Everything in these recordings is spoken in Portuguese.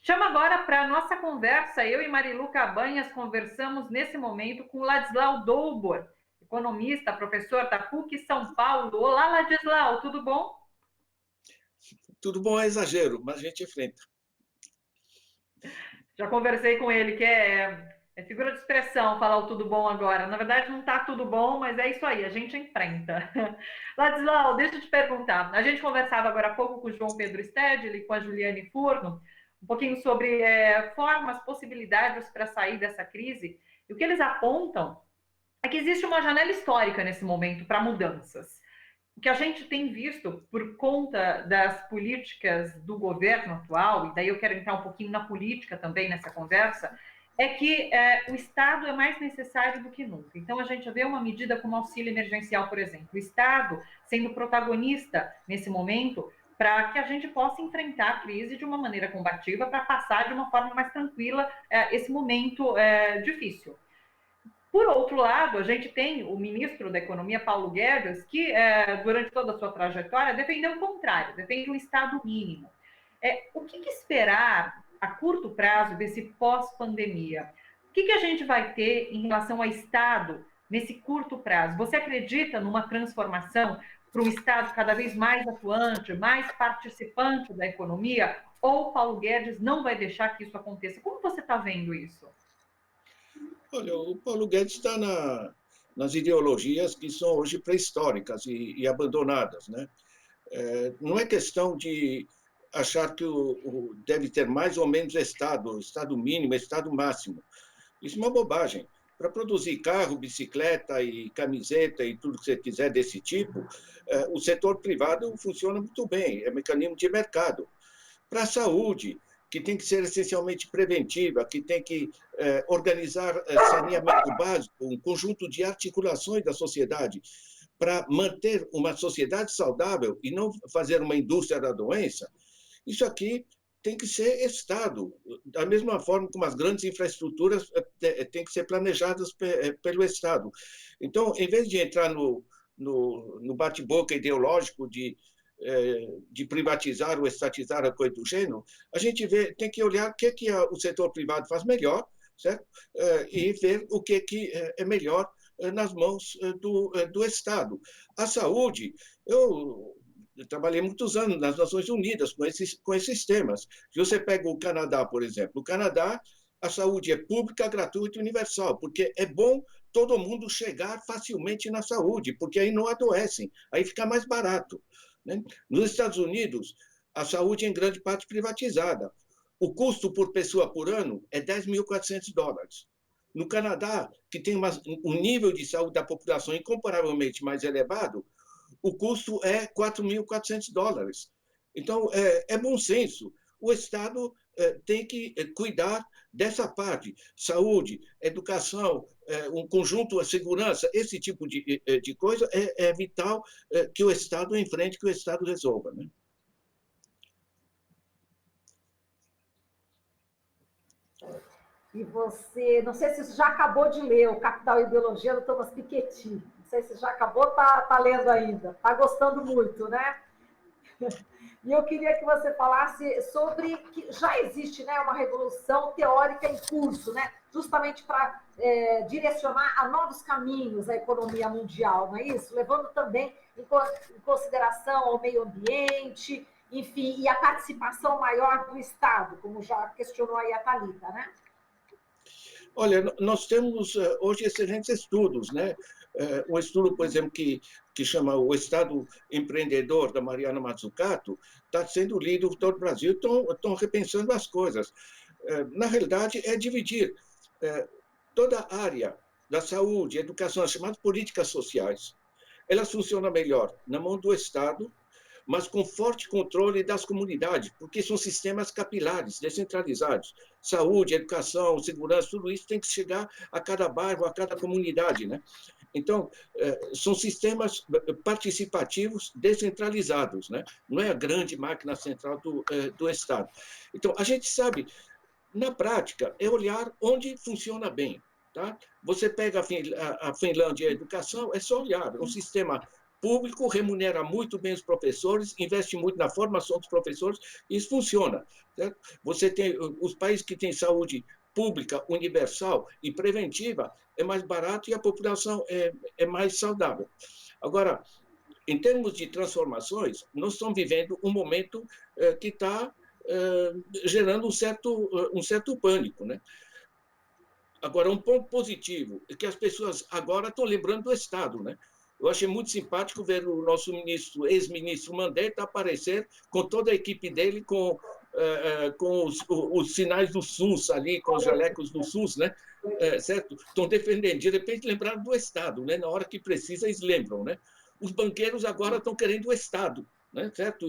Chama agora para a nossa conversa. Eu e Marilu Cabanhas conversamos nesse momento com Ladislau Dolbor, economista, professor da PUC São Paulo. Olá, Ladislau, tudo bom? Tudo bom é exagero, mas a gente enfrenta. Já conversei com ele, que é figura de expressão falar o tudo bom agora. Na verdade, não está tudo bom, mas é isso aí, a gente enfrenta. Ladislau, deixa eu te perguntar. A gente conversava agora há pouco com o João Pedro Stedley, com a Juliane Furno, um pouquinho sobre formas, possibilidades para sair dessa crise. E o que eles apontam é que existe uma janela histórica nesse momento para mudanças. O que a gente tem visto por conta das políticas do governo atual, e daí eu quero entrar um pouquinho na política também nessa conversa, é que o Estado é mais necessário do que nunca. Então, a gente vê uma medida como auxílio emergencial, por exemplo, o Estado sendo protagonista nesse momento para que a gente possa enfrentar a crise de uma maneira combativa, para passar de uma forma mais tranquila esse momento difícil. Por outro lado, a gente tem o ministro da Economia, Paulo Guedes, que, durante toda a sua trajetória, defendeu o contrário, defende um Estado mínimo. O que esperar a curto prazo desse pós-pandemia? O que a gente vai ter em relação ao Estado nesse curto prazo? Você acredita numa transformação para um Estado cada vez mais atuante, mais participante da economia? Ou Paulo Guedes não vai deixar que isso aconteça? Como você está vendo isso? Olha, o Paulo Guedes está nas ideologias que são hoje pré-históricas e abandonadas, né? Não é questão de achar que deve ter mais ou menos Estado mínimo, Estado máximo. Isso é uma bobagem. Para produzir carro, bicicleta e camiseta e tudo que você quiser desse tipo, o setor privado funciona muito bem, é mecanismo de mercado. Para a saúde, que tem que ser essencialmente preventiva, que tem que organizar saneamento básico, um conjunto de articulações da sociedade para manter uma sociedade saudável e não fazer uma indústria da doença, isso aqui tem que ser Estado. Da mesma forma como as grandes infraestruturas têm que ser planejadas pelo Estado. Então, em vez de entrar no bate-boca ideológico de privatizar ou estatizar a coisa do gênero, a gente tem que olhar o que o setor privado faz melhor, certo? E ver o que é melhor nas mãos do Estado. A saúde, eu trabalhei muitos anos nas Nações Unidas com esses temas. Se você pega o Canadá, por exemplo, o Canadá, a saúde é pública, gratuita e universal, porque é bom todo mundo chegar facilmente na saúde, porque aí não adoecem, aí fica mais barato. Né? Nos Estados Unidos, a saúde é em grande parte privatizada. O custo por pessoa por ano é $10.400. No Canadá, que tem um nível de saúde da população incomparavelmente mais elevado, o custo é $4.400. Então, é bom senso. O Estado tem que cuidar dessa parte. Saúde, educação, um conjunto, a segurança, esse tipo de coisa é vital que o Estado enfrente, que o Estado resolva. Né? E você, não sei se você já acabou de ler o Capital e Ideologia do Thomas Piketty. Não sei se já acabou, tá lendo ainda. Está gostando muito, né? E eu queria que você falasse sobre que já existe, né, uma revolução teórica em curso, né, justamente para direcionar a novos caminhos a economia mundial, não é isso? Levando também em consideração o meio ambiente, enfim, e a participação maior do Estado, como já questionou aí a Thalita, né? Olha, nós temos hoje excelentes estudos, né? Um estudo, por exemplo, que chama O Estado Empreendedor, da Mariana Mazzucato, está sendo lido por todo o Brasil, estão repensando as coisas. Na realidade, é dividir toda a área da saúde, educação, as chamadas políticas sociais. Elas funcionam melhor na mão do Estado, mas com forte controle das comunidades, porque são sistemas capilares, descentralizados. Saúde, educação, segurança, tudo isso tem que chegar a cada bairro, a cada comunidade, né? Então, são sistemas participativos descentralizados, né? Não é a grande máquina central do Estado. Então, a gente sabe, na prática, é olhar onde funciona bem. Tá? Você pega a Finlândia e a educação, é só olhar, é um sistema público remunera muito bem os professores, investe muito na formação dos professores, e isso funciona. Certo? Você tem os países que têm saúde pública, universal e preventiva, é mais barato e a população é mais saudável. Agora, em termos de transformações, nós estamos vivendo um momento que está gerando um certo pânico, né? Agora, um ponto positivo é que as pessoas agora estão lembrando do Estado, né? Eu achei muito simpático ver o nosso ex-ministro Mandetta aparecer com toda a equipe dele, com os sinais do SUS ali, com os jalecos do SUS, né? Certo? Estão defendendo. De repente, lembraram do Estado, né? Na hora que precisa, eles lembram, né? Os banqueiros agora estão querendo o Estado, né? Certo?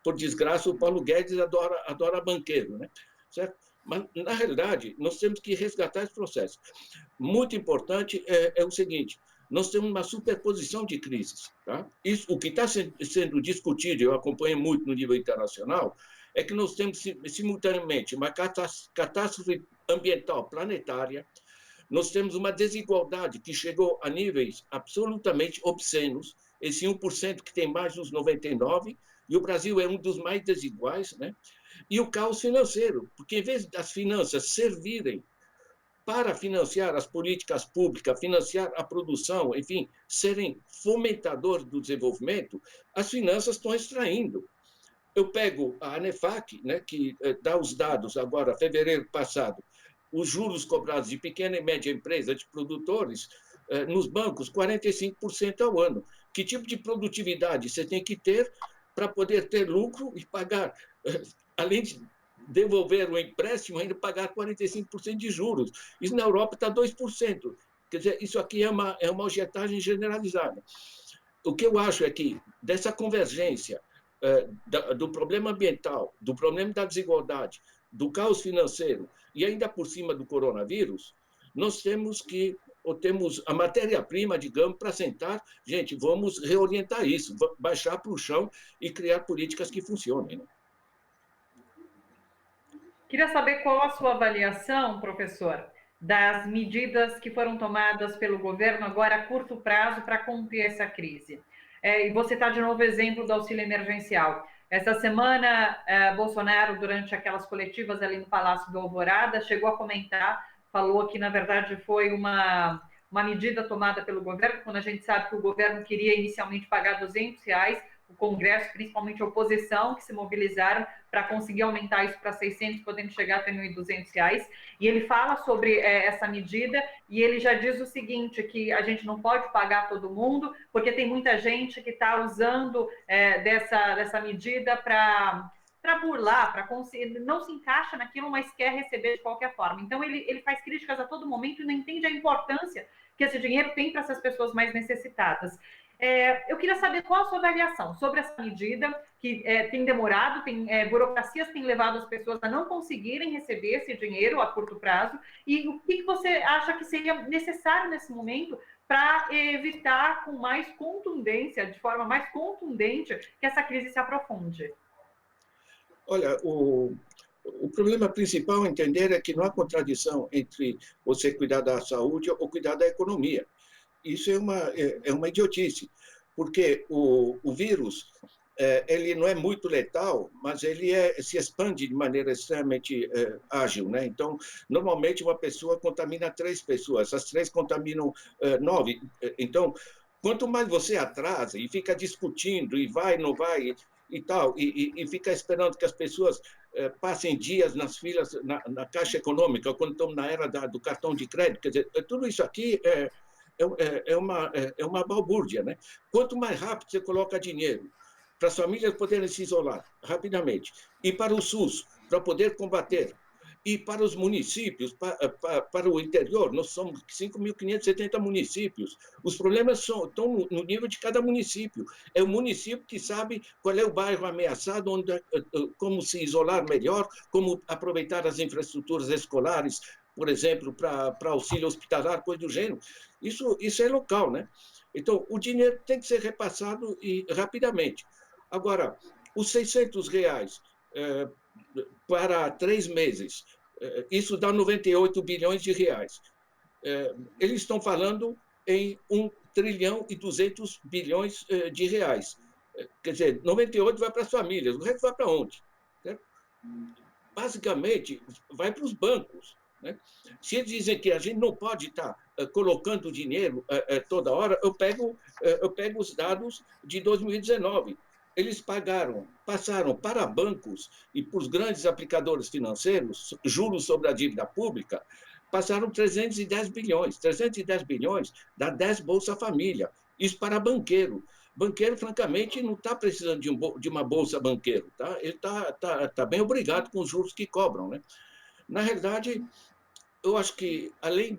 Por desgraça, o Paulo Guedes adora banqueiro, né? Certo? Mas, na realidade, nós temos que resgatar esse processo. Muito importante é o seguinte: nós temos uma superposição de crises. Tá? Isso, o que está sendo discutido, eu acompanho muito no nível internacional, é que nós temos simultaneamente uma catástrofe ambiental planetária, nós temos uma desigualdade que chegou a níveis absolutamente obscenos, esse 1% que tem mais dos 99%, e o Brasil é um dos mais desiguais, né? E o caos financeiro, porque em vez das finanças servirem para financiar as políticas públicas, financiar a produção, enfim, serem fomentadores do desenvolvimento, as finanças estão extraindo. Eu pego a ANEFAC, né, que dá os dados agora, fevereiro passado, os juros cobrados de pequena e média empresa, de produtores, nos bancos, 45% ao ano. Que tipo de produtividade você tem que ter para poder ter lucro e pagar, além de devolver o empréstimo, ainda pagar 45% de juros. Isso na Europa está 2%. Quer dizer, isso aqui é uma agiotagem generalizada. O que eu acho é que dessa convergência do problema ambiental, do problema da desigualdade, do caos financeiro e ainda por cima do coronavírus, nós temos a matéria-prima, digamos, para sentar, gente, vamos reorientar isso, baixar para o chão e criar políticas que funcionem. Né? Queria saber qual a sua avaliação, professor, das medidas que foram tomadas pelo governo agora a curto prazo para conter essa crise. E vou citar de novo o exemplo do auxílio emergencial. Essa semana, Bolsonaro, durante aquelas coletivas ali no Palácio do Alvorada, chegou a comentar, falou que, na verdade, foi uma medida tomada pelo governo, quando a gente sabe que o governo queria inicialmente pagar R$200, o Congresso, principalmente a oposição, que se mobilizaram para conseguir aumentar isso para 600, podendo chegar até R$1.200. E ele fala sobre essa medida e ele já diz o seguinte, que a gente não pode pagar todo mundo, porque tem muita gente que está usando dessa medida para burlar, para conseguir, não se encaixa naquilo, mas quer receber de qualquer forma. Então, ele faz críticas a todo momento e não entende a importância que esse dinheiro tem para essas pessoas mais necessitadas. Eu queria saber qual a sua avaliação sobre essa medida, que tem demorado, burocracias têm levado as pessoas a não conseguirem receber esse dinheiro a curto prazo, e o que você acha que seria necessário nesse momento para evitar com mais contundência, de forma mais contundente, que essa crise se aprofunde? Olha, o problema principal a entender é que não há contradição entre você cuidar da saúde ou cuidar da economia. Isso é uma idiotice, porque o vírus ele não é muito letal, mas ele se expande de maneira extremamente ágil. Né? Então, normalmente, uma pessoa contamina 3 pessoas, essas 3 contaminam 9. Então, quanto mais você atrasa e fica discutindo, e vai, não vai, e tal, e fica esperando que as pessoas passem dias nas filas, na Caixa Econômica, quando estão na era do cartão de crédito, quer dizer, tudo isso aqui é uma balbúrdia. Né? Quanto mais rápido você coloca dinheiro para as famílias poderem se isolar rapidamente, e para o SUS, para poder combater, e para os municípios, para o interior, nós somos 5.570 municípios. Os problemas estão no nível de cada município. É o município que sabe qual é o bairro ameaçado, como se isolar melhor, como aproveitar as infraestruturas escolares, por exemplo, para auxílio hospitalar, coisa do gênero. Isso é local, né? Então, o dinheiro tem que ser repassado rapidamente. Agora, os R$600 para 3 meses, isso dá 98 bilhões de reais. Eles estão falando em 1,2 trilhão de reais. Quer dizer, 98 vai para as famílias, o resto vai para onde? Certo? Basicamente, vai para os bancos. Né? Se eles dizem que a gente não pode estar colocando dinheiro toda hora, eu pego os dados de 2019. Eles passaram para bancos e para os grandes aplicadores financeiros, juros sobre a dívida pública, passaram 310 bilhões. 310 bilhões dá 10 Bolsa Família. Isso para banqueiro. Banqueiro, francamente, não está precisando de uma bolsa banqueiro. Tá? Ele está bem obrigado com os juros que cobram. Né? Na realidade, eu acho que, além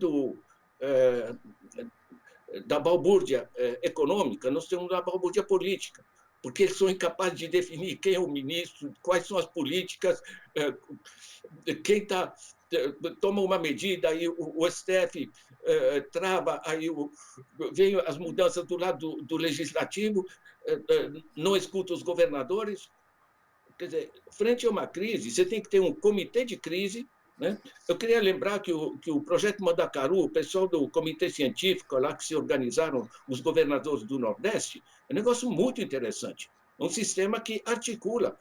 da balbúrdia econômica, nós temos uma balbúrdia política, porque eles são incapazes de definir quem é o ministro, quais são as políticas, quem toma uma medida, aí o STF trava, aí vem as mudanças do lado do legislativo, não escuta os governadores. Quer dizer, frente a uma crise, você tem que ter um comitê de crise. Né? Eu queria lembrar que o projeto Mandacaru, o pessoal do comitê científico lá que se organizaram, os governadores do Nordeste, é um negócio muito interessante. É um sistema que articula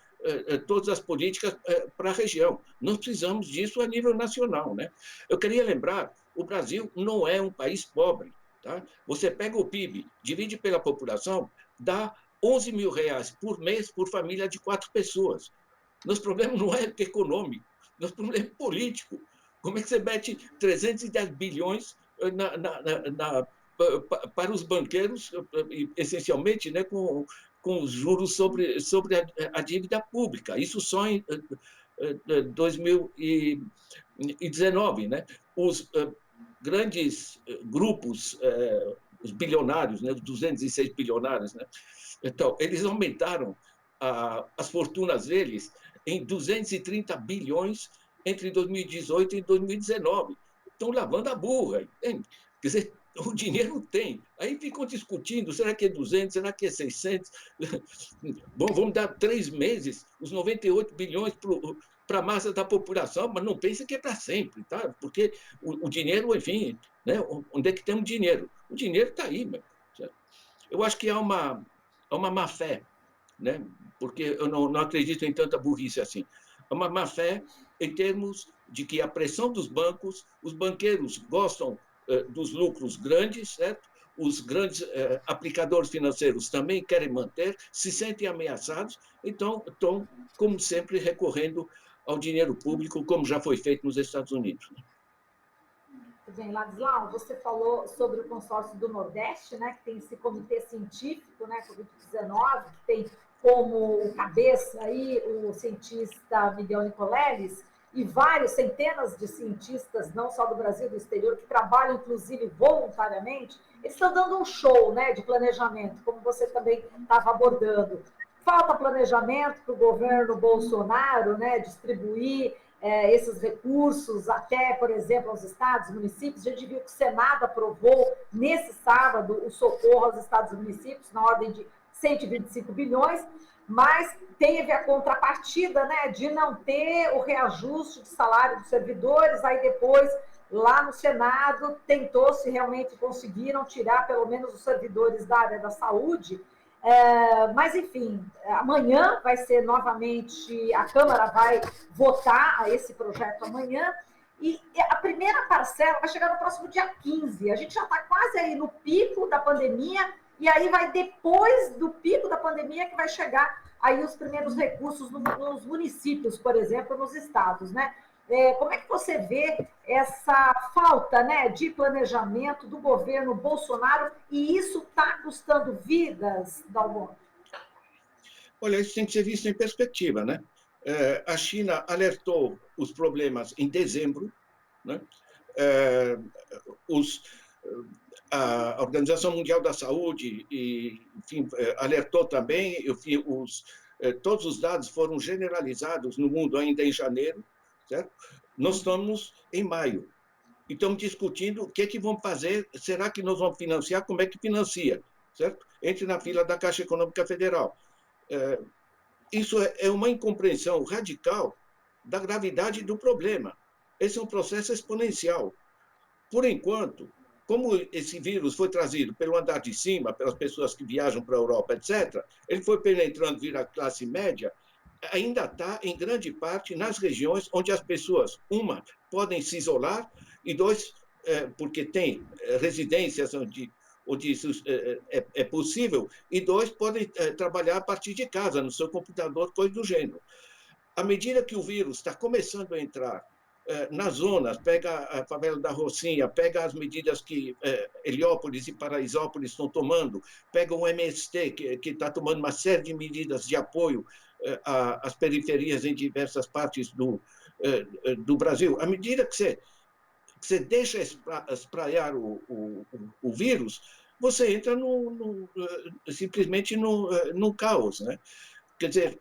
todas as políticas para a região. Nós precisamos disso a nível nacional. Né? Eu queria lembrar, o Brasil não é um país pobre. Tá? Você pega o PIB, divide pela população, dá 11 mil reais por mês por família de 4 pessoas. Nosso problema não é econômico, nosso problema é político. Como é que você mete 310 bilhões para os banqueiros, essencialmente, né, com os juros sobre a dívida pública? Isso só em 2019. Né? Os grandes grupos, os bilionários, né, os 206 bilionários, né? Então, eles aumentaram as fortunas deles em 230 bilhões entre 2018 e 2019. Estão lavando a burra. Entende? Quer dizer, o dinheiro tem. Aí ficam discutindo, será que é 200, será que é 600? Bom, vamos dar 3 meses, os 98 bilhões para a massa da população, mas não pense que é para sempre, tá? Porque o dinheiro, enfim, né? Onde é que tem o dinheiro? O dinheiro está aí, meu. Eu acho que há uma má-fé, né? Porque eu não acredito em tanta burrice assim. Há uma má-fé em termos de que a pressão dos bancos, os banqueiros gostam dos lucros grandes, certo? Os grandes aplicadores financeiros também querem manter, se sentem ameaçados, então estão, como sempre, recorrendo ao dinheiro público, como já foi feito nos Estados Unidos. Bem, Ladislau, você falou sobre o consórcio do Nordeste, né, que tem esse comitê científico, né, Covid-19, que tem como cabeça aí o cientista Miguel Nicoleles e vários, centenas de cientistas, não só do Brasil, do exterior, que trabalham, inclusive, voluntariamente. Eles estão dando um show, né, de planejamento, como você também estava abordando. Falta planejamento para o governo Bolsonaro, né, distribuir esses recursos até, por exemplo, aos estados, municípios. A gente viu que o Senado aprovou, nesse sábado, o socorro aos estados e municípios, na ordem de 125 bilhões, mas teve a contrapartida, né, de não ter o reajuste de salário dos servidores, aí depois, lá no Senado, tentou-se realmente, conseguiram tirar pelo menos os servidores da área da saúde. Mas, enfim, amanhã vai ser novamente, a Câmara vai votar esse projeto amanhã, e a primeira parcela vai chegar no próximo dia 15. A gente já está quase aí no pico da pandemia, e aí vai depois do pico da pandemia que vai chegar aí os primeiros recursos nos municípios, por exemplo, nos estados, né? Como é que você vê essa falta, né, de planejamento do governo Bolsonaro, e isso está custando vidas, Dalmon? Olha, isso tem que ser visto em perspectiva. Né? A China alertou os problemas em dezembro. Né? A Organização Mundial da Saúde enfim, alertou também. Todos os dados foram generalizados no mundo ainda em janeiro. Certo? Nós estamos em maio e estamos discutindo o que é que vamos fazer. Será que nós vamos financiar? Como é que financia? Certo? Entre na fila da Caixa Econômica Federal. Isso é uma incompreensão radical da gravidade do problema. Esse é um processo exponencial. Por enquanto, como esse vírus foi trazido pelo andar de cima, pelas pessoas que viajam para a Europa, etc., ele foi penetrando, vir à classe média, ainda está, em grande parte, nas regiões onde as pessoas, uma, podem se isolar, e dois, porque tem residências onde isso é possível, e dois, podem trabalhar a partir de casa, no seu computador, coisa do gênero. À medida que o vírus está começando a entrar nas zonas, pega a favela da Rocinha, pega as medidas que Heliópolis e Paraisópolis estão tomando, pega o MST, que está tomando uma série de medidas de apoio às periferias em diversas partes do Brasil. À medida que você deixa espraiar o vírus, você entra simplesmente no caos, né? Quer dizer,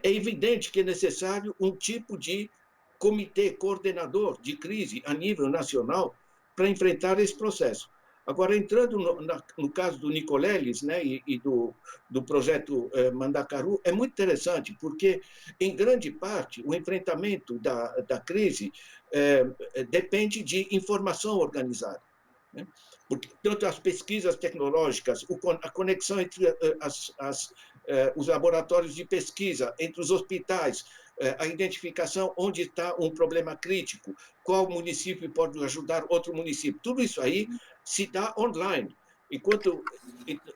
é evidente que é necessário um tipo de comitê coordenador de crise a nível nacional para enfrentar esse processo. Agora, entrando no caso do Nicoleles, né, e do projeto Mandacaru, é muito interessante, porque, em grande parte, o enfrentamento da crise depende de informação organizada. Né? Porque, tanto as pesquisas tecnológicas, a conexão entre os laboratórios de pesquisa, entre os hospitais, a identificação onde está um problema crítico, qual município pode ajudar outro município, tudo isso aí se dá online.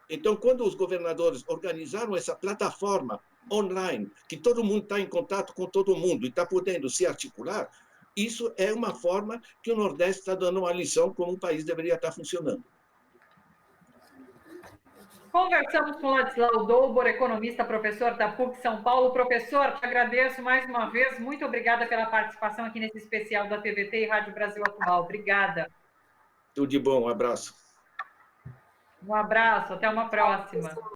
Então, quando os governadores organizaram essa plataforma online, que todo mundo está em contato com todo mundo e está podendo se articular, isso é uma forma que o Nordeste está dando uma lição como o país deveria estar funcionando. Conversamos com Ladislau Dolbor, economista, professor da PUC São Paulo. Professor, te agradeço mais uma vez. Muito obrigada pela participação aqui nesse especial da TVT e Rádio Brasil Atual. Obrigada. Tudo de bom, um abraço. Um abraço, até uma próxima.